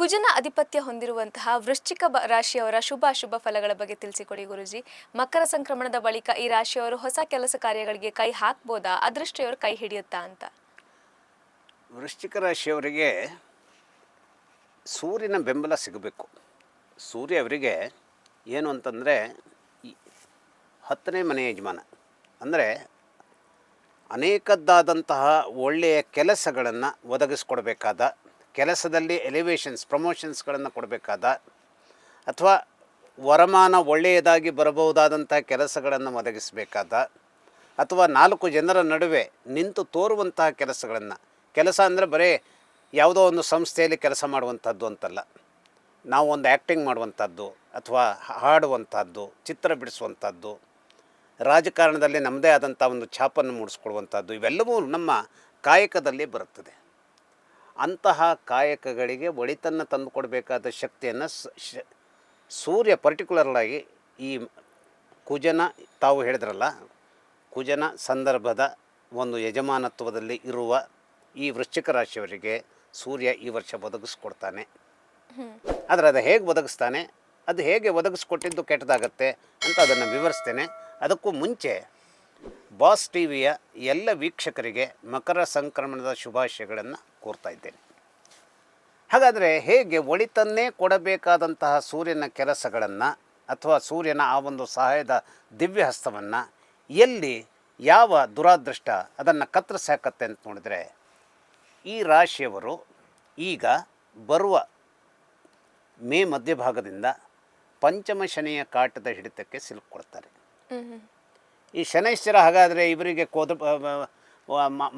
ಕುಜನ ಅಧಿಪತ್ಯ ಹೊಂದಿರುವಂತಹ ವೃಶ್ಚಿಕ ರಾಶಿಯವರ ಶುಭ ಅಶುಭ ಫಲಗಳ ಬಗ್ಗೆ ತಿಳಿಸಿಕೊಡಿ ಗುರುಜಿ. ಮಕರ ಸಂಕ್ರಮಣದ ಬಳಿಕ ಈ ರಾಶಿಯವರು ಹೊಸ ಕೆಲಸ ಕಾರ್ಯಗಳಿಗೆ ಕೈ ಹಾಕ್ಬೋದಾ, ಅದೃಷ್ಟವರು ಕೈ ಹಿಡಿಯುತ್ತಾ ಅಂತ? ವೃಶ್ಚಿಕ ರಾಶಿಯವರಿಗೆ ಸೂರ್ಯನ ಬೆಂಬಲ ಸಿಗಬೇಕು. ಸೂರ್ಯ ಅವರಿಗೆ ಏನು ಅಂತಂದರೆ 10ನೇ ಮನೆ ಯಜಮಾನ. ಅಂದರೆ ಅನೇಕದ್ದಾದಂತಹ ಒಳ್ಳೆಯ ಕೆಲಸಗಳನ್ನು ಒದಗಿಸ್ಕೊಡ್ಬೇಕಾದ, ಕೆಲಸದಲ್ಲಿ ಎಲಿವೇಷನ್ಸ್ ಪ್ರಮೋಷನ್ಸ್ಗಳನ್ನು ಕೊಡಬೇಕಾದ, ಅಥವಾ ವರಮಾನ ಒಳ್ಳೆಯದಾಗಿ ಬರಬಹುದಾದಂಥ ಕೆಲಸಗಳನ್ನು ಒದಗಿಸಬೇಕಾದ, ಅಥವಾ 4 ಜನರ ನಡುವೆ ನಿಂತು ತೋರುವಂತಹ ಕೆಲಸಗಳನ್ನು, ಕೆಲಸ ಅಂದರೆ ಬರೀ ಯಾವುದೋ ಒಂದು ಸಂಸ್ಥೆಯಲ್ಲಿ ಕೆಲಸ ಮಾಡುವಂಥದ್ದು ಅಂತಲ್ಲ, ನಾವು ಒಂದು ಆ್ಯಕ್ಟಿಂಗ್ ಮಾಡುವಂಥದ್ದು, ಅಥವಾ ಹಾಡುವಂಥದ್ದು, ಚಿತ್ರ ಬಿಡಿಸುವಂಥದ್ದು, ರಾಜಕಾರಣದಲ್ಲಿ ನಮ್ಮದೇ ಆದಂಥ ಒಂದು ಛಾಪನ್ನು ಮೂಡಿಸ್ಕೊಡುವಂಥದ್ದು, ಇವೆಲ್ಲವೂ ನಮ್ಮ ಕಾಯಕದಲ್ಲಿ ಬರುತ್ತದೆ. ಅಂತಹ ಕಾಯಕಗಳಿಗೆ ಒಳಿತನ್ನು ತಂದುಕೊಡಬೇಕಾದ ಶಕ್ತಿಯನ್ನು ಸೂರ್ಯ ಪರ್ಟಿಕ್ಯುಲರ್ಲಾಗಿ ಈ ಕುಜನ, ತಾವು ಹೇಳಿದ್ರಲ್ಲ, ಕುಜನ ಸಂದರ್ಭದ ಒಂದು ಯಜಮಾನತ್ವದಲ್ಲಿ ಇರುವ ಈ ವೃಶ್ಚಿಕ ರಾಶಿಯವರಿಗೆ ಸೂರ್ಯ ಈ ವರ್ಷ ಒದಗಿಸ್ಕೊಡ್ತಾನೆ. ಆದರೆ ಅದು ಹೇಗೆ ಒದಗಿಸ್ತಾನೆ, ಅದು ಹೇಗೆ ಒದಗಿಸ್ಕೊಟ್ಟಿದ್ದು ಕೆಟ್ಟದಾಗತ್ತೆ ಅಂತ ಅದನ್ನು ವಿವರಿಸ್ತೇನೆ. ಅದಕ್ಕೂ ಮುಂಚೆ ಬಾಸ್ ಟಿವಿಯ ಎಲ್ಲ ವೀಕ್ಷಕರಿಗೆ ಮಕರ ಸಂಕ್ರಮಣದ ಶುಭಾಶಯಗಳನ್ನು ಕೋರ್ತಾ ಇದ್ದೇನೆ. ಹಾಗಾದರೆ ಹೇಗೆ ಒಳಿತನ್ನೇ ಕೊಡಬೇಕಾದಂತಹ ಸೂರ್ಯನ ಕೆಲಸಗಳನ್ನು, ಅಥವಾ ಸೂರ್ಯನ ಆ ಒಂದು ಸಹಾಯದ ದಿವ್ಯ ಹಸ್ತವನ್ನು ಎಲ್ಲಿ ಯಾವ ದುರಾದೃಷ್ಟ ಅದನ್ನು ಕತ್ತರಿಸಾಕತ್ತೆ ಅಂತ ನೋಡಿದರೆ, ಈ ರಾಶಿಯವರು ಈಗ ಬರುವ ಮೇ ಮಧ್ಯಭಾಗದಿಂದ ಪಂಚಮ ಶನಿಯ ಕಾಟದ ಹಿಡಿತಕ್ಕೆ ಸಿಲುಕೊಳ್ತಾರೆ. ಈ ಶನೈಶ್ಚರ ಹಾಗಾದರೆ ಇವರಿಗೆ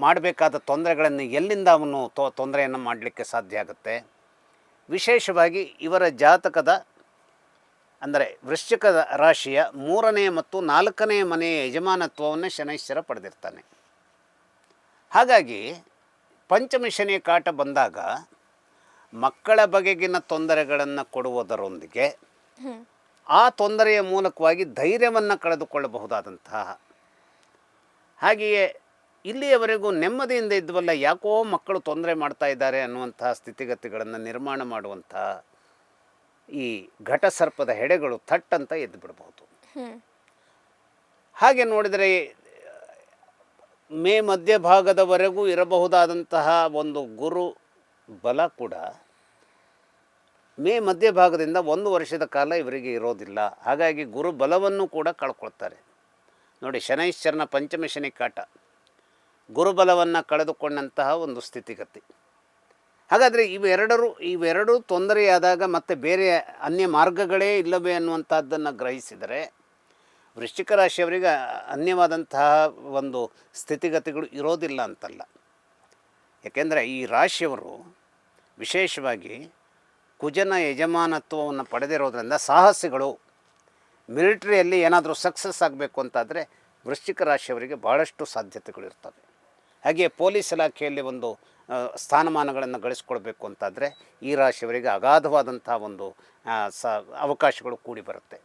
ಮಾಡಬೇಕಾದ ತೊಂದರೆಗಳನ್ನು ಎಲ್ಲಿಂದ ಅವನು ತೊಂದರೆಯನ್ನು ಮಾಡಲಿಕ್ಕೆ ಸಾಧ್ಯ ಆಗುತ್ತೆ? ವಿಶೇಷವಾಗಿ ಇವರ ಜಾತಕದ, ಅಂದರೆ ವೃಶ್ಚಿಕ ರಾಶಿಯ 3ನೇ ಮತ್ತು 4ನೇ ಮನೆಯ ಯಜಮಾನತ್ವವನ್ನು ಶನೈಶ್ಚರ ಪಡೆದಿರ್ತಾನೆ. ಹಾಗಾಗಿ ಪಂಚಮ ಶನಿಯ ಕಾಟ ಬಂದಾಗ ಮಕ್ಕಳ ಬಗೆಗಿನ ತೊಂದರೆಗಳನ್ನು ಕೊಡುವುದರೊಂದಿಗೆ ಆ ತೊಂದರೆಯ ಮೂಲಕವಾಗಿ ಧೈರ್ಯವನ್ನು ಕಳೆದುಕೊಳ್ಳಬಹುದಾದಂತಹ, ಹಾಗೆಯೇ ಇಲ್ಲಿಯವರೆಗೂ ನೆಮ್ಮದಿಯಿಂದ ಇದ್ದವಲ್ಲ, ಯಾಕೋ ಮಕ್ಕಳು ತೊಂದರೆ ಮಾಡ್ತಾ ಇದ್ದಾರೆ ಅನ್ನುವಂತಹ ಸ್ಥಿತಿಗತಿಗಳನ್ನು ನಿರ್ಮಾಣ ಮಾಡುವಂತಹ ಈ ಘಟಸರ್ಪದ ಹೆಡೆಗಳು ಥಟ್ಟಂತ ಎದ್ದು ಬಿಡಬಹುದು. ಹಾಗೆ ನೋಡಿದರೆ ಮೇ ಮಧ್ಯಭಾಗದವರೆಗೂ ಇರಬಹುದಾದಂತಹ ಒಂದು ಗುರು ಬಲ ಕೂಡ ಮೇ ಮಧ್ಯಭಾಗದಿಂದ 1 ವರ್ಷದ ಕಾಲ ಇವರಿಗೆ ಇರೋದಿಲ್ಲ. ಹಾಗಾಗಿ ಗುರು ಬಲವನ್ನು ಕೂಡ ಕಳ್ಕೊಳ್ತಾರೆ. ನೋಡಿ, ಶನೈಶ್ಚರನ ಪಂಚಮ ಶನಿ ಕಾಟ ಗುರುಬಲವನ್ನು ಕಳೆದುಕೊಂಡಂತಹ ಒಂದು ಸ್ಥಿತಿಗತಿ. ಹಾಗಾದರೆ ಇವೆರಡೂ ತೊಂದರೆಯಾದಾಗ ಮತ್ತೆ ಬೇರೆ ಅನ್ಯ ಮಾರ್ಗಗಳೇ ಇಲ್ಲವೇ ಅನ್ನುವಂಥದ್ದನ್ನು ಗ್ರಹಿಸಿದರೆ, ವೃಶ್ಚಿಕ ರಾಶಿಯವರಿಗೆ ಅನ್ಯವಾದಂತಹ ಒಂದು ಸ್ಥಿತಿಗತಿಗಳು ಇರೋದಿಲ್ಲ ಅಂತಲ್ಲ. ಏಕೆಂದರೆ ಈ ರಾಶಿಯವರು ವಿಶೇಷವಾಗಿ ಕುಜನ ಯಜಮಾನತ್ವವನ್ನು ಪಡೆದಿರೋದ್ರಿಂದ ಸಾಹಸಿಗಳು, ಮಿಲಿಟ್ರಿಯಲ್ಲಿ ಏನಾದರೂ ಸಕ್ಸಸ್ ಆಗಬೇಕು ಅಂತಾದರೆ ವೃಶ್ಚಿಕ ರಾಶಿಯವರಿಗೆ ಭಾಳಷ್ಟು ಸಾಧ್ಯತೆಗಳಿರ್ತವೆ. ಹಾಗೆಯೇ ಪೊಲೀಸ್ ಇಲಾಖೆಯಲ್ಲಿ ಒಂದು ಸ್ಥಾನಮಾನಗಳನ್ನು ಗಳಿಸ್ಕೊಳ್ಬೇಕು ಅಂತಾದರೆ ಈ ರಾಶಿಯವರಿಗೆ ಅಗಾಧವಾದಂಥ ಒಂದು ಅವಕಾಶಗಳು ಕೂಡಿ ಬರುತ್ತೆ.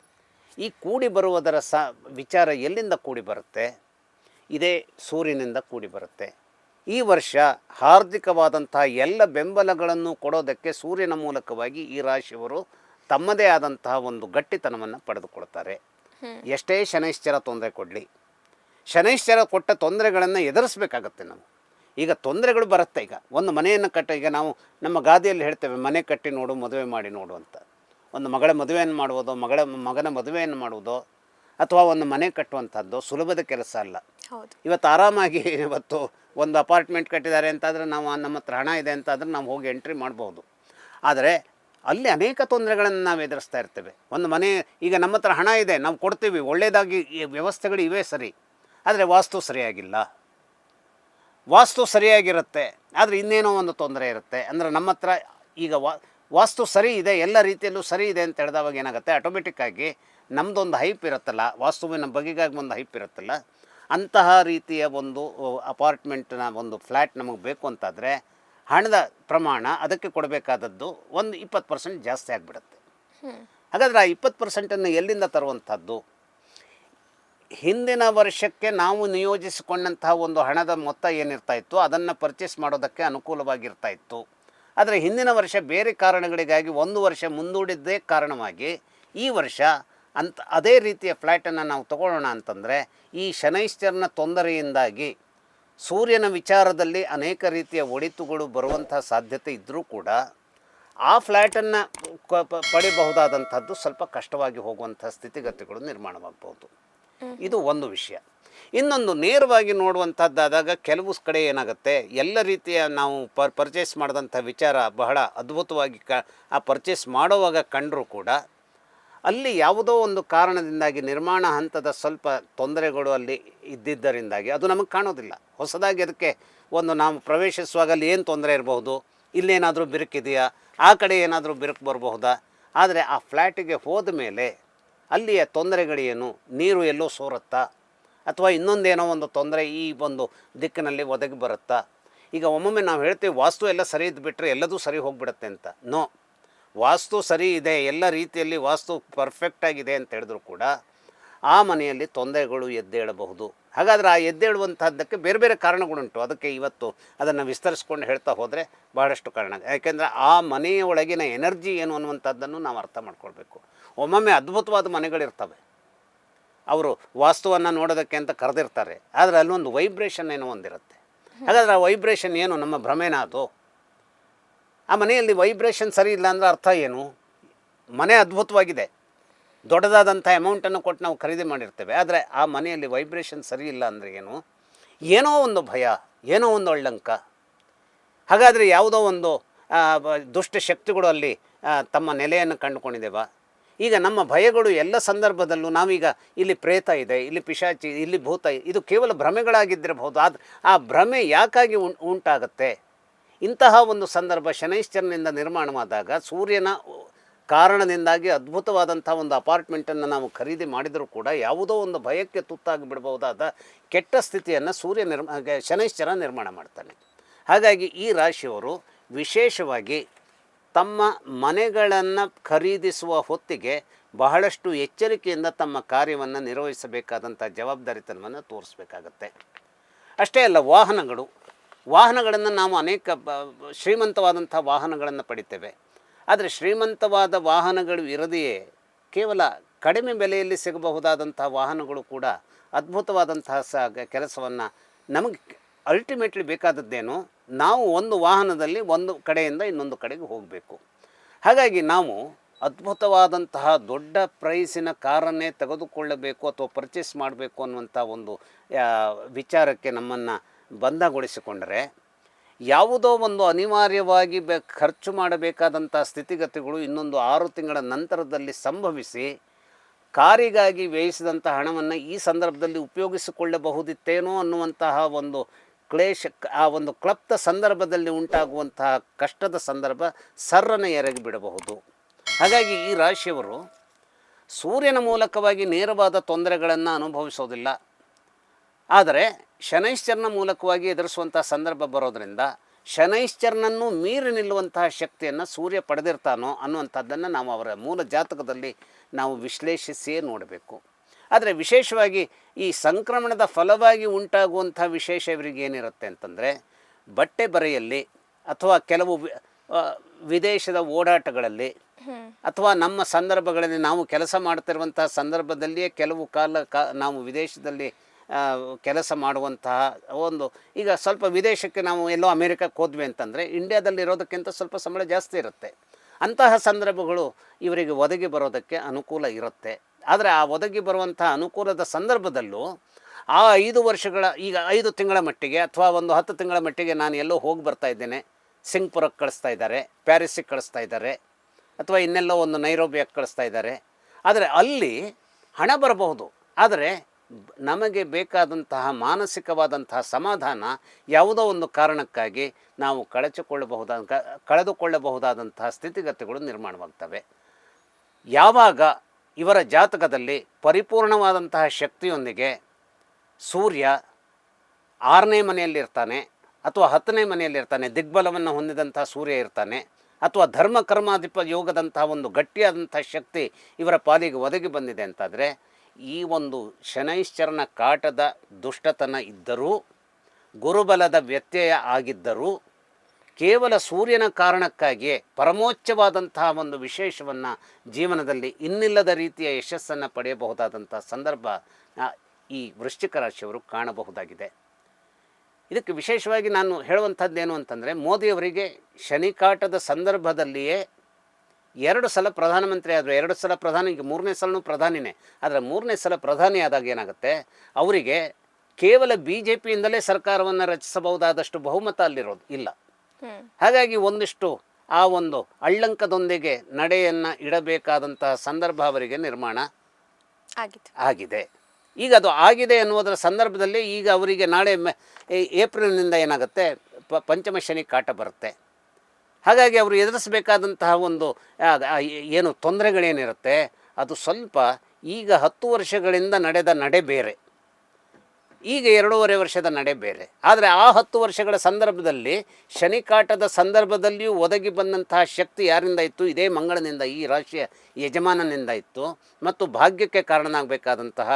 ಈ ಕೂಡಿ ಬರುವುದರ ವಿಚಾರ ಎಲ್ಲಿಂದ ಕೂಡಿ ಬರುತ್ತೆ? ಇದೇ ಸೂರ್ಯನಿಂದ ಕೂಡಿ ಬರುತ್ತೆ. ಈ ವರ್ಷ ಹಾರ್ದಿಕವಾದಂಥ ಎಲ್ಲ ಬೆಂಬಲಗಳನ್ನು ಕೊಡೋದಕ್ಕೆ ಸೂರ್ಯನ ಮೂಲಕವಾಗಿ ಈ ರಾಶಿಯವರು ತಮ್ಮದೇ ಆದಂತಹ ಒಂದು ಗಟ್ಟಿತನವನ್ನು ಪಡೆದುಕೊಳ್ತಾರೆ. ಎಷ್ಟೇ ಶನೈಶ್ಚರ ತೊಂದರೆ ಕೊಡಲಿ, ಶನೈಶ್ಚರ ಕೊಟ್ಟ ತೊಂದರೆಗಳನ್ನು ಎದುರಿಸಬೇಕಾಗತ್ತೆ ನಾವು. ಈಗ ತೊಂದರೆಗಳು ಬರುತ್ತೆ. ಈಗ ಒಂದು ಮನೆಯನ್ನು ಈಗ ನಾವು ನಮ್ಮ ಗಾದೆಯಲ್ಲಿ ಹೇಳ್ತೇವೆ, ಮನೆ ಕಟ್ಟಿ ನೋಡು, ಮದುವೆ ಮಾಡಿ ನೋಡು ಅಂತ. ಒಂದು ಮಗಳ ಮದುವೆಯನ್ನು ಮಾಡುವುದು, ಮಗನ ಮದುವೆಯನ್ನು ಮಾಡುವುದು, ಅಥವಾ ಒಂದು ಮನೆ ಕಟ್ಟುವಂಥದ್ದು ಸುಲಭದ ಕೆಲಸ ಅಲ್ಲ. ಇವತ್ತು ಆರಾಮಾಗಿ ಒಂದು ಅಪಾರ್ಟ್ಮೆಂಟ್ ಕಟ್ಟಿದ್ದಾರೆ ಅಂತಾದರೆ, ನಾವು ನಮ್ಮ ಹತ್ರ ಹಣ ಇದೆ ಅಂತಾದರೆ ನಾವು ಹೋಗಿ ಎಂಟ್ರಿ ಮಾಡ್ಬೋದು. ಆದರೆ ಅಲ್ಲಿ ಅನೇಕ ತೊಂದರೆಗಳನ್ನು ನಾವು ಎದುರಿಸ್ತಾ ಇರ್ತೇವೆ. ಒಂದು ಮನೆ, ಈಗ ನಮ್ಮ ಹತ್ರ ಹಣ ಇದೆ, ನಾವು ಕೊಡ್ತೀವಿ, ಒಳ್ಳೆಯದಾಗಿ ವ್ಯವಸ್ಥೆಗಳು ಇವೆ ಸರಿ, ಆದರೆ ವಾಸ್ತು ಸರಿಯಾಗಿಲ್ಲ. ವಾಸ್ತು ಸರಿಯಾಗಿರುತ್ತೆ, ಆದರೆ ಇನ್ನೇನೋ ಒಂದು ತೊಂದರೆ ಇರುತ್ತೆ. ಅಂದರೆ ನಮ್ಮ ಹತ್ರ ಈಗ ವಾಸ್ತು ಸರಿ ಇದೆ, ಎಲ್ಲ ರೀತಿಯಲ್ಲೂ ಸರಿ ಇದೆ ಅಂತ ಹೇಳಿದವಾಗ ಏನಾಗುತ್ತೆ, ಆಟೋಮೆಟಿಕ್ಕಾಗಿ ನಮ್ಮದೊಂದು ಹೈಪ್ ಇರುತ್ತಲ್ಲ, ವಾಸ್ತುವಿನ ಬಗೆಗಾಗಿ ಒಂದು ಹೈಪ್ ಇರುತ್ತಲ್ಲ, ಅಂತಹ ರೀತಿಯ ಒಂದು ಅಪಾರ್ಟ್ಮೆಂಟ್ನ ಒಂದು ಫ್ಲ್ಯಾಟ್ ನಮಗೆ ಬೇಕು ಅಂತಾದರೆ ಹಣದ ಪ್ರಮಾಣ ಅದಕ್ಕೆ ಕೊಡಬೇಕಾದದ್ದು ಒಂದು 20% ಜಾಸ್ತಿ ಆಗಿಬಿಡುತ್ತೆ. ಹಾಗಾದರೆ ಆ 20%ನ್ನು ಎಲ್ಲಿಂದ ತರುವಂಥದ್ದು? ಹಿಂದಿನ ವರ್ಷಕ್ಕೆ ನಾವು ನಿಯೋಜಿಸಿಕೊಂಡಂತಹ ಒಂದು ಹಣದ ಮೊತ್ತ ಏನಿರ್ತಾಯಿತ್ತು ಅದನ್ನು ಪರ್ಚೇಸ್ ಮಾಡೋದಕ್ಕೆ ಅನುಕೂಲವಾಗಿರ್ತಾಯಿತ್ತು. ಆದರೆ ಹಿಂದಿನ ವರ್ಷ ಬೇರೆ ಕಾರಣಗಳಿಗಾಗಿ ಒಂದು ವರ್ಷ ಮುಂದೂಡಿದ್ದೇ ಕಾರಣವಾಗಿ ಈ ವರ್ಷ ಅದೇ ರೀತಿಯ ಫ್ಲ್ಯಾಟನ್ನು ನಾವು ತಗೊಳ್ಳೋಣ ಅಂತಂದರೆ ಈ ಶನೈಶ್ಚರನ ತೊಂದರೆಯಿಂದಾಗಿ ಸೂರ್ಯನ ವಿಚಾರದಲ್ಲಿ ಅನೇಕ ರೀತಿಯ ಒಳಿತುಗಳು ಬರುವಂಥ ಸಾಧ್ಯತೆ ಇದ್ದರೂ ಕೂಡ ಆ ಫ್ಲ್ಯಾಟನ್ನು ಪಡಿಬಹುದಾದಂಥದ್ದು ಸ್ವಲ್ಪ ಕಷ್ಟವಾಗಿ ಹೋಗುವಂಥ ಸ್ಥಿತಿಗತಿಗಳು ನಿರ್ಮಾಣವಾಗ್ಬೋದು. ಇದು ಒಂದು ವಿಷಯ. ಇನ್ನೊಂದು ನೇರವಾಗಿ ನೋಡುವಂಥದ್ದಾದಾಗ ಕೆಲವು ಕಡೆ ಏನಾಗುತ್ತೆ, ಎಲ್ಲ ರೀತಿಯ ನಾವು ಪರ್ಚೇಸ್ ಮಾಡಿದಂಥ ವಿಚಾರ ಬಹಳ ಅದ್ಭುತವಾಗಿ ಆ ಪರ್ಚೇಸ್ ಮಾಡುವಾಗ ಕಂಡರೂ ಕೂಡ ಅಲ್ಲಿ ಯಾವುದೋ ಒಂದು ಕಾರಣದಿಂದಾಗಿ ನಿರ್ಮಾಣ ಹಂತದ ಸ್ವಲ್ಪ ತೊಂದರೆಗಳು ಅಲ್ಲಿ ಇದ್ದಿದ್ದರಿಂದಾಗಿ ಅದು ನಮಗೆ ಕಾಣೋದಿಲ್ಲ. ಹೊಸದಾಗಿ ಅದಕ್ಕೆ ಒಂದು ನಾವು ಪ್ರವೇಶಿಸುವಾಗ ಅಲ್ಲಿ ಏನು ತೊಂದರೆ ಇರಬಹುದು, ಇಲ್ಲೇನಾದರೂ ಬಿರುಕಿದೆಯಾ, ಆ ಕಡೆ ಏನಾದರೂ ಬಿರುಕು ಬರಬಹುದಾ. ಆದರೆ ಆ ಫ್ಲ್ಯಾಟಿಗೆ ಹೋದ ಮೇಲೆ ಅಲ್ಲಿಯ ತೊಂದರೆಗಳೇನು, ನೀರು ಎಲ್ಲೋ ಸೋರುತ್ತಾ ಅಥವಾ ಇನ್ನೊಂದೇನೋ ಒಂದು ತೊಂದರೆ ಈ ಒಂದು ದಿಕ್ಕಿನಲ್ಲಿ ಒದಗಿ ಬರುತ್ತಾ. ಈಗ ಒಮ್ಮೊಮ್ಮೆ ನಾವು ಹೇಳ್ತೀವಿ ವಾಸ್ತು ಎಲ್ಲ ಸರಿ ಇದ್ದುಬಿಟ್ರೆ ಎಲ್ಲದೂ ಸರಿ ಹೋಗಿಬಿಡುತ್ತೆ ಅಂತ. ನೋ, ವಾಸ್ತು ಸರಿ ಇದೆ, ಎಲ್ಲ ರೀತಿಯಲ್ಲಿ ವಾಸ್ತು ಪರ್ಫೆಕ್ಟಾಗಿದೆ ಅಂತ ಹೇಳಿದ್ರು ಕೂಡ ಆ ಮನೆಯಲ್ಲಿ ತೊಂದರೆಗಳು ಎದ್ದೇಳಬಹುದು. ಹಾಗಾದರೆ ಆ ಎದ್ದೇಳುವಂಥದ್ದಕ್ಕೆ ಬೇರೆ ಬೇರೆ ಕಾರಣಗಳುಂಟು. ಅದಕ್ಕೆ ಇವತ್ತು ಅದನ್ನು ವಿಸ್ತರಿಸ್ಕೊಂಡು ಹೇಳ್ತಾ ಹೋದರೆ ಬಹಳಷ್ಟು ಕಾರಣ. ಯಾಕೆಂದರೆ ಆ ಮನೆಯ ಒಳಗಿನ ಎನರ್ಜಿ ಏನು ಅನ್ನುವಂಥದ್ದನ್ನು ನಾವು ಅರ್ಥ ಮಾಡ್ಕೊಳ್ಬೇಕು. ಒಮ್ಮೊಮ್ಮೆ ಅದ್ಭುತವಾದ ಮನೆಗಳಿರ್ತವೆ, ಅವರು ವಾಸ್ತುವನ್ನು ನೋಡೋದಕ್ಕೆ ಅಂತ ಕರೆದಿರ್ತಾರೆ, ಆದರೆ ಅಲ್ಲೊಂದು ವೈಬ್ರೇಷನ್ ಏನೋ ಒಂದಿರುತ್ತೆ. ಹಾಗಾದರೆ ಆ ವೈಬ್ರೇಷನ್ ಏನು, ನಮ್ಮ ಭ್ರಮೆನ ಅದು? ಆ ಮನೆಯಲ್ಲಿ ವೈಬ್ರೇಷನ್ ಸರಿ ಇಲ್ಲ ಅಂದರೆ ಅರ್ಥ ಏನು? ಮನೆ ಅದ್ಭುತವಾಗಿದೆ, ದೊಡ್ಡದಾದಂಥ ಅಮೌಂಟನ್ನು ಕೊಟ್ಟು ನಾವು ಖರೀದಿ ಮಾಡಿರ್ತೇವೆ, ಆದರೆ ಆ ಮನೆಯಲ್ಲಿ ವೈಬ್ರೇಷನ್ ಸರಿ ಇಲ್ಲ ಅಂದರೆ ಏನು? ಏನೋ ಒಂದು ಭಯ, ಏನೋ ಒಂದು ಒಳ್ಳಂಕ. ಹಾಗಾದರೆ ಯಾವುದೋ ಒಂದು ದುಷ್ಟ ಶಕ್ತಿಗಳು ಅಲ್ಲಿ ತಮ್ಮ ನೆಲೆಯನ್ನು ಕಂಡುಕೊಂಡಿದ್ದೇವಾ? ಈಗ ನಮ್ಮ ಭಯಗಳು ಎಲ್ಲ ಸಂದರ್ಭದಲ್ಲೂ ನಾವೀಗ ಇಲ್ಲಿ ಪ್ರೇತ ಇದೆ, ಇಲ್ಲಿ ಪಿಶಾಚಿ, ಇಲ್ಲಿ ಭೂತ, ಇದು ಕೇವಲ ಭ್ರಮೆಗಳಾಗಿದ್ದಿರಬಹುದು. ಆದರೆ ಆ ಭ್ರಮೆ ಯಾಕಾಗಿ ಉಂಟಾಗುತ್ತೆ? ಇಂತಹ ಒಂದು ಸಂದರ್ಭ ಶನೈಶ್ಚರನಿಂದ ನಿರ್ಮಾಣವಾದಾಗ ಸೂರ್ಯನ ಕಾರಣದಿಂದಾಗಿ ಅದ್ಭುತವಾದಂಥ ಒಂದು ಅಪಾರ್ಟ್ಮೆಂಟನ್ನು ನಾವು ಖರೀದಿ ಮಾಡಿದರೂ ಕೂಡ ಯಾವುದೋ ಒಂದು ಭಯಕ್ಕೆ ತುತ್ತಾಗಿ ಬಿಡಬಹುದಾದ ಕೆಟ್ಟ ಸ್ಥಿತಿಯನ್ನು ಶನೈಶ್ಚರ ನಿರ್ಮಾಣ ಮಾಡ್ತಾನೆ. ಹಾಗಾಗಿ ಈ ರಾಶಿಯವರು ವಿಶೇಷವಾಗಿ ತಮ್ಮ ಮನೆಗಳನ್ನು ಖರೀದಿಸುವ ಹೊತ್ತಿಗೆ ಬಹಳಷ್ಟು ಎಚ್ಚರಿಕೆಯಿಂದ ತಮ್ಮ ಕಾರ್ಯವನ್ನು ನಿರ್ವಹಿಸಬೇಕಾದಂಥ ಜವಾಬ್ದಾರಿತನವನ್ನು ತೋರಿಸಬೇಕಾಗತ್ತೆ. ಅಷ್ಟೇ ಅಲ್ಲ, ವಾಹನಗಳನ್ನು ನಾವು ಅನೇಕ ಶ್ರೀಮಂತವಾದಂಥ ವಾಹನಗಳನ್ನು ಪಡಿತೇವೆ. ಆದರೆ ಶ್ರೀಮಂತವಾದ ವಾಹನಗಳು ಇರದೆಯೇ ಕೇವಲ ಕಡಿಮೆ ಬೆಲೆಯಲ್ಲಿ ಸಿಗಬಹುದಾದಂಥ ವಾಹನಗಳು ಕೂಡ ಅದ್ಭುತವಾದಂತಹ ಕೆಲಸವನ್ನು ನಮಗೆ ಅಲ್ಟಿಮೇಟ್ಲಿ ಬೇಕಾದದ್ದೇನು, ನಾವು ಒಂದು ವಾಹನದಲ್ಲಿ ಒಂದು ಕಡೆಯಿಂದ ಇನ್ನೊಂದು ಕಡೆಗೆ ಹೋಗಬೇಕು. ಹಾಗಾಗಿ ನಾವು ಅದ್ಭುತವಾದಂತಹ ದೊಡ್ಡ ಪ್ರೈಸಿನ ಕಾರನ್ನೇ ತೆಗೆದುಕೊಳ್ಳಬೇಕು ಅಥವಾ ಪರ್ಚೇಸ್ ಮಾಡಬೇಕು ಅನ್ನುವಂಥ ಒಂದು ವಿಚಾರಕ್ಕೆ ನಮ್ಮನ್ನು ಬಂಧಗೊಳಿಸಿಕೊಂಡರೆ ಯಾವುದೋ ಒಂದು ಅನಿವಾರ್ಯವಾಗಿ ಖರ್ಚು ಮಾಡಬೇಕಾದಂಥ ಸ್ಥಿತಿಗತಿಗಳು ಇನ್ನೊಂದು 6 ತಿಂಗಳ ನಂತರದಲ್ಲಿ ಸಂಭವಿಸಿ ಕಾರಿಗಾಗಿ ವ್ಯಯಿಸಿದಂಥ ಹಣವನ್ನು ಈ ಸಂದರ್ಭದಲ್ಲಿ ಉಪಯೋಗಿಸಿಕೊಳ್ಳಬಹುದಿತ್ತೇನೋ ಅನ್ನುವಂತಹ ಒಂದು ಆ ಒಂದು ಕ್ಲಪ್ತ ಸಂದರ್ಭದಲ್ಲಿ ಉಂಟಾಗುವಂತಹ ಕಷ್ಟದ ಸಂದರ್ಭ ಸರ್ರನ್ನು ಎರಗಿ ಬಿಡಬಹುದು. ಹಾಗಾಗಿ ಈ ರಾಶಿಯವರು ಸೂರ್ಯನ ಮೂಲಕವಾಗಿ ನೇರವಾದ ತೊಂದರೆಗಳನ್ನು ಅನುಭವಿಸೋದಿಲ್ಲ, ಆದರೆ ಶನೈಶ್ಚರನ ಮೂಲಕವಾಗಿ ಎದುರಿಸುವಂಥ ಸಂದರ್ಭ ಬರೋದರಿಂದ ಶನೈಶ್ಚರನನ್ನು ಮೀರಿ ನಿಲ್ಲುವಂತಹ ಶಕ್ತಿಯನ್ನು ಸೂರ್ಯ ಪಡೆದಿರ್ತಾನೋ ಅನ್ನುವಂಥದ್ದನ್ನು ನಾವು ಅವರ ಮೂಲ ಜಾತಕದಲ್ಲಿ ನಾವು ವಿಶ್ಲೇಷಿಸಿಯೇ ನೋಡಬೇಕು. ಆದರೆ ವಿಶೇಷವಾಗಿ ಈ ಸಂಕ್ರಮಣದ ಫಲವಾಗಿ ಉಂಟಾಗುವಂಥ ವಿಶೇಷ ಇವರಿಗೆ ಏನಿರುತ್ತೆ ಅಂತಂದರೆ, ಬಟ್ಟೆ ಬರೆಯಲ್ಲಿ ಅಥವಾ ಕೆಲವು ವಿದೇಶದ ಓಡಾಟಗಳಲ್ಲಿ ಅಥವಾ ನಮ್ಮ ಸಂದರ್ಭಗಳಲ್ಲಿ ನಾವು ಕೆಲಸ ಮಾಡ್ತಿರುವಂತಹ ಸಂದರ್ಭದಲ್ಲಿಯೇ ಕೆಲವು ನಾವು ವಿದೇಶದಲ್ಲಿ ಕೆಲಸ ಮಾಡುವಂತಹ ಒಂದು, ಈಗ ಸ್ವಲ್ಪ ವಿದೇಶಕ್ಕೆ ನಾವು ಎಲ್ಲೋ ಅಮೇರಿಕಕ್ಕೆ ಹೋದ್ವಿ ಅಂತಂದರೆ ಇಂಡಿಯಾದಲ್ಲಿ ಇರೋದಕ್ಕಿಂತ ಸ್ವಲ್ಪ ಸಂಬಳ ಜಾಸ್ತಿ ಇರುತ್ತೆ. ಅಂತಹ ಸಂದರ್ಭಗಳು ಇವರಿಗೆ ಒದಗಿ ಬರೋದಕ್ಕೆ ಅನುಕೂಲ ಇರುತ್ತೆ. ಆದರೆ ಆ ಒದಗಿ ಬರುವಂಥ ಅನುಕೂಲದ ಸಂದರ್ಭದಲ್ಲೂ ಆ 5 ವರ್ಷಗಳ, ಈಗ 5 ತಿಂಗಳ ಮಟ್ಟಿಗೆ ಅಥವಾ ಒಂದು 10 ತಿಂಗಳ ಮಟ್ಟಿಗೆ ನಾನು ಎಲ್ಲೋ ಹೋಗಿ ಬರ್ತಾ ಇದ್ದೇನೆ, ಸಿಂಗ್ಪುರಕ್ಕೆ ಕಳಿಸ್ತಾ ಇದ್ದಾರೆ, ಪ್ಯಾರಿಸ್ಸಿಗೆ ಕಳಿಸ್ತಾ ಇದ್ದಾರೆ, ಅಥವಾ ಇನ್ನೆಲ್ಲೋ ಒಂದು ನೈರೋಬಿಯಾಗಿ ಕಳಿಸ್ತಾ ಇದ್ದಾರೆ. ಆದರೆ ಅಲ್ಲಿ ಹಣ ಬರಬಹುದು, ಆದರೆ ನಮಗೆ ಬೇಕಾದಂತಹ ಮಾನಸಿಕವಾದಂತಹ ಸಮಾಧಾನ ಯಾವುದೋ ಒಂದು ಕಾರಣಕ್ಕಾಗಿ ನಾವು ಕಳೆದುಕೊಳ್ಳಬಹುದಾದಂತಹ ಸ್ಥಿತಿಗತಿಗಳು ನಿರ್ಮಾಣವಾಗ್ತವೆ. ಯಾವಾಗ ಇವರ ಜಾತಕದಲ್ಲಿ ಪರಿಪೂರ್ಣವಾದಂತಹ ಶಕ್ತಿಯೊಂದಿಗೆ ಸೂರ್ಯ 6ನೇ ಮನೆಯಲ್ಲಿರ್ತಾನೆ ಅಥವಾ 10ನೇ ಮನೆಯಲ್ಲಿರ್ತಾನೆ, ದಿಗ್ಬಲವನ್ನು ಹೊಂದಿದಂಥ ಸೂರ್ಯ ಇರ್ತಾನೆ, ಅಥವಾ ಧರ್ಮ ಕರ್ಮಾಧಿಪ ಯೋಗದಂತಹ ಒಂದು ಗಟ್ಟಿಯಾದಂಥ ಶಕ್ತಿ ಇವರ ಪಾಲಿಗೆ ಒದಗಿ ಬಂದಿದೆ ಅಂತಾದರೆ, ಈ ಒಂದು ಶನೈಶ್ಚರನ ಕಾಟದ ದುಷ್ಟತನ ಇದ್ದರೂ, ಗುರುಬಲದ ವ್ಯತ್ಯಯ ಆಗಿದ್ದರೂ ಕೇವಲ ಸೂರ್ಯನ ಕಾರಣಕ್ಕಾಗಿಯೇ ಪರಮೋಚ್ಚವಾದಂತಹ ಒಂದು ವಿಶೇಷವನ್ನು ಜೀವನದಲ್ಲಿ ಇನ್ನಿಲ್ಲದ ರೀತಿಯ ಯಶಸ್ಸನ್ನು ಪಡೆಯಬಹುದಾದಂಥ ಸಂದರ್ಭ ಈ ವೃಶ್ಚಿಕ ರಾಶಿಯವರು ಕಾಣಬಹುದಾಗಿದೆ. ಇದಕ್ಕೆ ವಿಶೇಷವಾಗಿ ನಾನು ಹೇಳುವಂಥದ್ದೇನು ಅಂತಂದರೆ, ಮೋದಿಯವರಿಗೆ ಶನಿಕಾಟದ ಸಂದರ್ಭದಲ್ಲಿಯೇ 2 ಸಲ ಪ್ರಧಾನಮಂತ್ರಿ ಆದರು. 2 ಸಲ ಪ್ರಧಾನಿ, ಈಗ 3ನೇ ಸಲನೂ ಪ್ರಧಾನಿನೇ. ಆದರೆ 3ನೇ ಸಲ ಪ್ರಧಾನಿ ಆದಾಗ ಏನಾಗುತ್ತೆ, ಅವರಿಗೆ ಕೇವಲ BJPಯಿಂದಲೇ ಸರ್ಕಾರವನ್ನು ರಚಿಸಬಹುದಾದಷ್ಟು ಬಹುಮತ ಅಲ್ಲಿರೋದು ಇಲ್ಲ. ಹಾಗಾಗಿ ಒಂದಿಷ್ಟು ಆ ಒಂದು ಅಳ್ಳಂಕದೊಂದಿಗೆ ನಡೆಯನ್ನು ಇಡಬೇಕಾದಂತಹ ಸಂದರ್ಭ ಅವರಿಗೆ ನಿರ್ಮಾಣ ಆಗಿದೆ. ಈಗ ಅದು ಆಗಿದೆ ಅನ್ನುವುದರ ಸಂದರ್ಭದಲ್ಲಿ ಈಗ ಅವರಿಗೆ ನಾಳೆ ಏಪ್ರಿಲ್ನಿಂದ ಏನಾಗುತ್ತೆ, ಪಂಚಮ ಶನಿ ಕಾಟ ಬರುತ್ತೆ. ಹಾಗಾಗಿ ಅವರು ಎದುರಿಸಬೇಕಾದಂತಹ ಒಂದು ಏನು ತೊಂದರೆಗಳೇನಿರುತ್ತೆ ಅದು ಸ್ವಲ್ಪ ಈಗ 10 ವರ್ಷಗಳಿಂದ ನಡೆದ ನಡೆ ಬೇರೆ, ಈಗ 2.5 ವರ್ಷದ ನಡೆ ಬೇರೆ. ಆದರೆ ಆ 10 ವರ್ಷಗಳ ಸಂದರ್ಭದಲ್ಲಿ ಶನಿಕಾಟದ ಸಂದರ್ಭದಲ್ಲಿಯೂ ಒದಗಿ ಬಂದಂತಹ ಶಕ್ತಿ ಯಾರಿಂದ ಇತ್ತು? ಇದೇ ಮಂಗಳನಿಂದ, ಈ ರಾಶಿಯ ಯಜಮಾನನಿಂದ ಇತ್ತು. ಮತ್ತು ಭಾಗ್ಯಕ್ಕೆ ಕಾರಣನಾಗಬೇಕಾದಂತಹ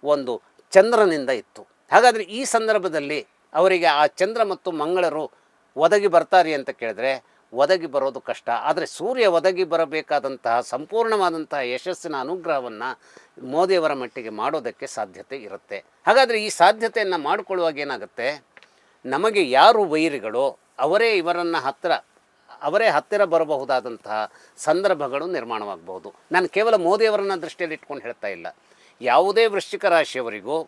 ಒಂದು ಚಂದ್ರನಿಂದ ಇತ್ತು. ಹಾಗಾದರೆ ಈ ಸಂದರ್ಭದಲ್ಲಿ ಅವರಿಗೆ ಆ ಚಂದ್ರ ಮತ್ತು ಮಂಗಳರು ಒದಗಿ ಬರ್ತಾರೆ ಅಂತ ಕೇಳಿದ್ರೆ ಒದಗಿ ಬರೋದು ಕಷ್ಟ. ಆದರೆ ಸೂರ್ಯ ಒದಗಿ ಬರಬೇಕಾದಂತಹ ಸಂಪೂರ್ಣವಾದಂತಹ ಯಶಸ್ಸಿನ ಅನುಗ್ರಹವನ್ನು ಮೋದಿಯವರ ಮಟ್ಟಿಗೆ ಮಾಡೋದಕ್ಕೆ ಸಾಧ್ಯತೆ ಇರುತ್ತೆ. ಹಾಗಾದರೆ ಈ ಸಾಧ್ಯತೆಯನ್ನು ಮಾಡಿಕೊಳ್ಳುವಾಗ ಏನಾಗುತ್ತೆ, ನಮಗೆ ಯಾರು ವೈರಿಗಳೋ ಅವರೇ ಹತ್ತಿರ ಬರಬಹುದಾದಂತಹ ಸಂದರ್ಭಗಳು ನಿರ್ಮಾಣವಾಗಬಹುದು. ನಾನು ಕೇವಲ ಮೋದಿಯವರನ್ನು ದೃಷ್ಟಿಯಲ್ಲಿ ಇಟ್ಕೊಂಡು ಹೇಳ್ತಾ ಇಲ್ಲ. ಯಾವುದೇ ವೃಶ್ಚಿಕ ರಾಶಿಯವರಿಗೂ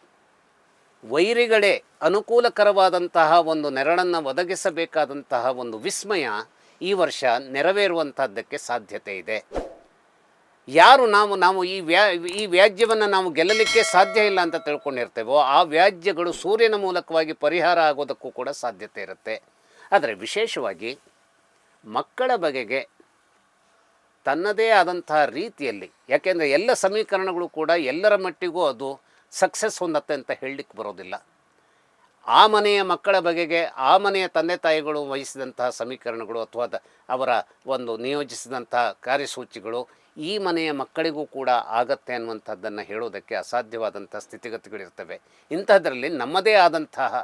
ವೈರಿಗಳೇ ಅನುಕೂಲಕರವಾದಂತಹ ಒಂದು ನೆರಳನ್ನು ಒದಗಿಸಬೇಕಾದಂತಹ ಒಂದು ವಿಸ್ಮಯ ಈ ವರ್ಷ ನೆರವೇರುವಂಥದ್ದಕ್ಕೆ ಸಾಧ್ಯತೆ ಇದೆ. ಯಾರು ನಾವು ಈ ವ್ಯಾಜ್ಯವನ್ನು ನಾವು ಗೆಲ್ಲಲಿಕ್ಕೆ ಸಾಧ್ಯ ಇಲ್ಲ ಅಂತ ತಿಳ್ಕೊಂಡಿರ್ತೇವೋ ಆ ವ್ಯಾಜ್ಯಗಳು ಸೂರ್ಯನ ಮೂಲಕವಾಗಿ ಪರಿಹಾರ ಆಗೋದಕ್ಕೂ ಕೂಡ ಸಾಧ್ಯತೆ ಇರುತ್ತೆ. ಆದರೆ ವಿಶೇಷವಾಗಿ ಮಕ್ಕಳ ಬಗೆಗೆ ತನ್ನದೇ ಆದಂತಹ ರೀತಿಯಲ್ಲಿ, ಯಾಕೆಂದರೆ ಎಲ್ಲ ಸಮೀಕರಣಗಳು ಕೂಡ ಎಲ್ಲರ ಮಟ್ಟಿಗೂ ಅದು ಸಕ್ಸಸ್ ಹೊಂದತ್ತೆ ಅಂತ ಹೇಳಲಿಕ್ಕೆ ಬರೋದಿಲ್ಲ. ಆ ಮನೆಯ ಮಕ್ಕಳ ಬಗೆಗೆ ಆ ಮನೆಯ ತಂದೆ ತಾಯಿಗಳು ವಹಿಸಿದಂತಹ ಸಮೀಕರಣಗಳು ಅಥವಾ ಅವರ ಒಂದು ನಿಯೋಜಿಸಿದಂತಹ ಕಾರ್ಯಸೂಚಿಗಳು ಈ ಮನೆಯ ಮಕ್ಕಳಿಗೂ ಕೂಡ ಆಗತ್ತೆ ಅನ್ನುವಂಥದ್ದನ್ನು ಹೇಳೋದಕ್ಕೆ ಅಸಾಧ್ಯವಾದಂಥ ಸ್ಥಿತಿಗತಿಗಳಿರ್ತವೆ. ಇಂಥದ್ರಲ್ಲಿ ನಮ್ಮದೇ ಆದಂತಹ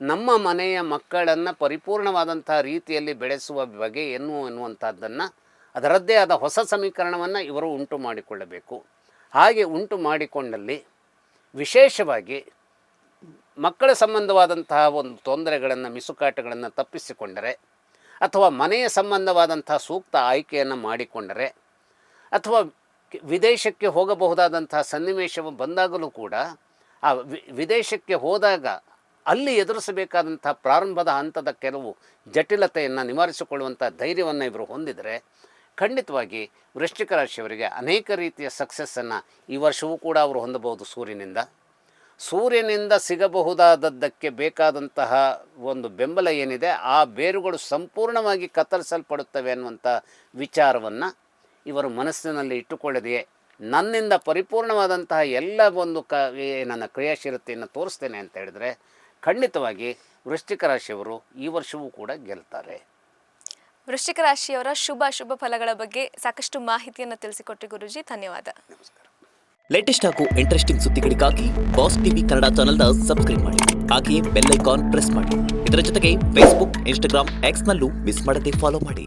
ನಮ್ಮ ಮನೆಯ ಮಕ್ಕಳನ್ನು ಪರಿಪೂರ್ಣವಾದಂಥ ರೀತಿಯಲ್ಲಿ ಬೆಳೆಸುವ ಬಗೆ ಎನ್ನುವಂಥದ್ದನ್ನು ಅದರದ್ದೇ ಆದ ಹೊಸ ಸಮೀಕರಣವನ್ನು ಇವರು ಉಂಟು ಮಾಡಿಕೊಳ್ಳಬೇಕು. ಹಾಗೆ ಉಂಟು ಮಾಡಿಕೊಂಡಲ್ಲಿ ವಿಶೇಷವಾಗಿ ಮಕ್ಕಳ ಸಂಬಂಧವಾದಂತಹ ಒಂದು ತೊಂದರೆಗಳನ್ನು, ಮಿಸುಕಾಟಗಳನ್ನು ತಪ್ಪಿಸಿಕೊಂಡರೆ, ಅಥವಾ ಮನೆಯ ಸಂಬಂಧವಾದಂತಹ ಸೂಕ್ತ ಆಯ್ಕೆಯನ್ನು ಮಾಡಿಕೊಂಡರೆ, ಅಥವಾ ವಿದೇಶಕ್ಕೆ ಹೋಗಬಹುದಾದಂತಹ ಸನ್ನಿವೇಶ ಬಂದಾಗಲೂ ಕೂಡ ಆ ವಿದೇಶಕ್ಕೆ ಹೋದಾಗ ಅಲ್ಲಿ ಎದುರಿಸಬೇಕಾದಂಥ ಪ್ರಾರಂಭದ ಹಂತದ ಕೆಲವು ಜಟಿಲತೆಯನ್ನು ನಿವಾರಿಸಿಕೊಳ್ಳುವಂಥ ಧೈರ್ಯವನ್ನು ಇವರು ಹೊಂದಿದರೆ ಖಂಡಿತವಾಗಿ ವೃಶ್ಚಿಕ ರಾಶಿಯವರಿಗೆ ಅನೇಕ ರೀತಿಯ ಸಕ್ಸಸ್ಸನ್ನು ಈ ವರ್ಷವೂ ಕೂಡ ಅವರು ಹೊಂದಬಹುದು. ಸೂರ್ಯನಿಂದ ಸಿಗಬಹುದಾದದ್ದಕ್ಕೆ ಬೇಕಾದಂತಹ ಒಂದು ಬೆಂಬಲ ಏನಿದೆ ಆ ಬೇರುಗಳು ಸಂಪೂರ್ಣವಾಗಿ ಕತ್ತರಿಸಲ್ಪಡುತ್ತವೆ ಅನ್ನುವಂಥ ವಿಚಾರವನ್ನು ಇವರು ಮನಸ್ಸಿನಲ್ಲಿ ಇಟ್ಟುಕೊಳ್ಳದೆಯೇ ನನ್ನಿಂದ ಪರಿಪೂರ್ಣವಾದಂತಹ ಎಲ್ಲ ಒಂದು ನನ್ನ ಕ್ರಿಯಾಶೀಲತೆಯನ್ನು ತೋರಿಸ್ತೇನೆ ಅಂತ ಹೇಳಿದರೆ ಖಂಡಿತವಾಗಿ ವೃಶ್ಚಿಕ ರಾಶಿಯವರು ಈ ವರ್ಷವೂ ಕೂಡ ಗೆಲ್ತಾರೆ. ವೃಶ್ಚಿಕ ರಾಶಿಯವರ ಶುಭ ಫಲಗಳ ಬಗ್ಗೆ ಸಾಕಷ್ಟು ಮಾಹಿತಿಯನ್ನು ತಿಳಿಸಿಕೊಟ್ರಿ ಗುರೂಜಿ, ಧನ್ಯವಾದ. ನಮಸ್ಕಾರ. ಲೇಟೆಸ್ಟ್ ಹಾಗೂ ಇಂಟ್ರೆಸ್ಟಿಂಗ್ ಸುದ್ದಿಗಳಿಗಾಗಿ ಬಾಸ್ ಟಿವಿ ಕನ್ನಡ ಚಾನೆಲ್ನ ಸಬ್ಸ್ಕ್ರೈಬ್ ಮಾಡಿ. ಹಾಗೆಯೇ ಬೆಲ್ ಐಕಾನ್ ಪ್ರೆಸ್ ಮಾಡಿ. ಇದರ ಜೊತೆಗೆ ಫೇಸ್ಬುಕ್, ಇನ್ಸ್ಟಾಗ್ರಾಮ್, ಎಕ್ಸ್ನಲ್ಲೂ ಮಿಸ್ ಮಾಡದೆ ಫಾಲೋ ಮಾಡಿ.